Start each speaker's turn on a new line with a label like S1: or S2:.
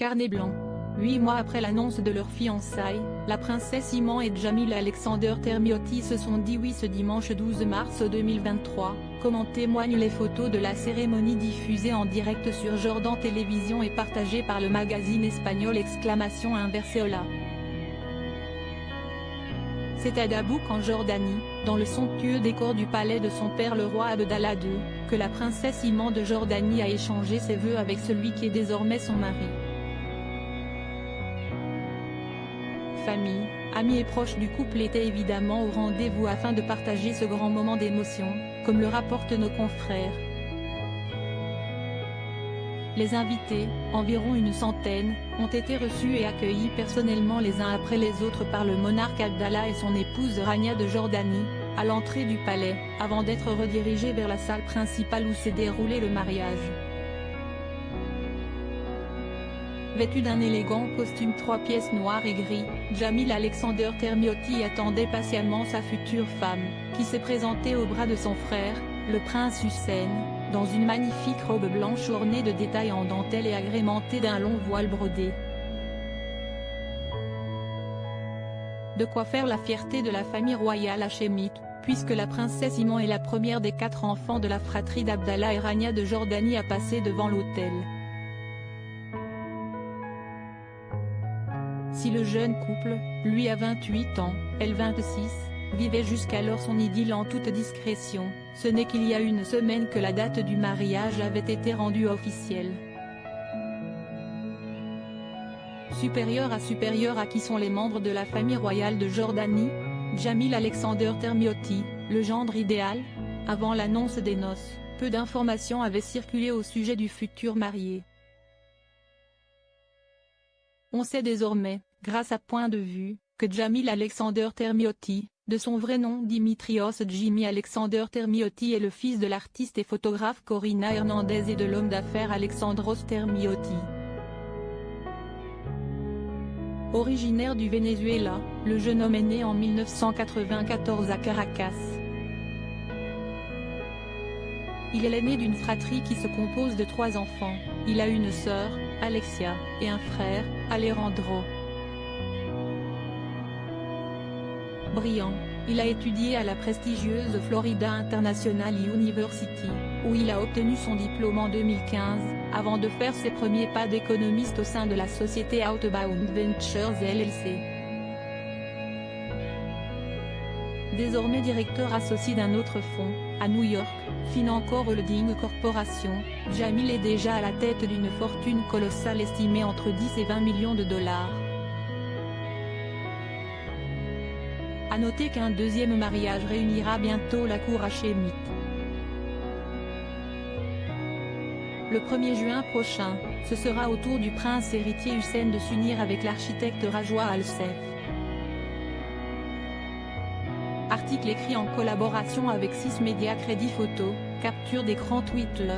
S1: carnet blanc. 8 mois après l'annonce de leur fiançailles, la princesse Iman et Jamil Alexander Termiotti se sont dit oui ce dimanche 12 mars 2023, comme en témoignent les photos de la cérémonie diffusée en direct sur Jordan Télévision et partagée par le magazine espagnol !Hola. C'est à Dabouk en Jordanie, dans le somptueux décor du palais de son père le roi Abdallah II, que la princesse Iman de Jordanie a échangé ses vœux avec celui qui est désormais son mari. Famille, amis et proches du couple étaient évidemment au rendez-vous afin de partager ce grand moment d'émotion, comme le rapportent nos confrères. Les invités, environ une centaine, ont été reçus et accueillis personnellement les uns après les autres par le monarque Abdallah et son épouse Rania de Jordanie, à l'entrée du palais, avant d'être redirigés vers la salle principale où s'est déroulé le mariage. Vêtu d'un élégant costume 3 pièces noir et gris, Jamil Alexander Termiotti attendait patiemment sa future femme, qui s'est présentée au bras de son frère, le prince Hussein, dans une magnifique robe blanche ornée de détails en dentelle et agrémentée d'un long voile brodé. De quoi faire la fierté de la famille royale hachémite, puisque la princesse Iman est la première des 4 enfants de la fratrie d'Abdallah et Rania de Jordanie à passer devant l'autel. Si le jeune couple, lui a 28 ans, elle 26, vivait jusqu'alors son idylle en toute discrétion, ce n'est qu'il y a une semaine que la date du mariage avait été rendue officielle. Supérieur à qui sont les membres de la famille royale de Jordanie, Jamil Alexander Termiotti, le gendre idéal? Avant l'annonce des noces, peu d'informations avaient circulé au sujet du futur marié. On sait désormais, grâce à Point de vue, que Jamil Alexander Termiotti, de son vrai nom Dimitrios Jimmy Alexander Termiotti est le fils de l'artiste et photographe Corina Hernandez et de l'homme d'affaires Alexandros Termiotti. Originaire du Venezuela, le jeune homme est né en 1994 à Caracas. Il est l'aîné d'une fratrie qui se compose de 3 enfants, il a une sœur, Alexia, et un frère, Alejandro. Brillant, il a étudié à la prestigieuse Florida International University, où il a obtenu son diplôme en 2015, avant de faire ses premiers pas d'économiste au sein de la société Outbound Ventures LLC. Désormais directeur associé d'un autre fonds, à New York, Financor Holding Corporation, Jamil est déjà à la tête d'une fortune colossale estimée entre 10 et 20 millions de dollars. À noter qu'un deuxième mariage réunira bientôt la cour hachémite. Le 1er juin prochain, ce sera au tour du prince héritier Hussein de s'unir avec l'architecte Rajoua Al-Seif. Article écrit en collaboration avec 6 médias Crédit Photo, capture d'écran Twitter.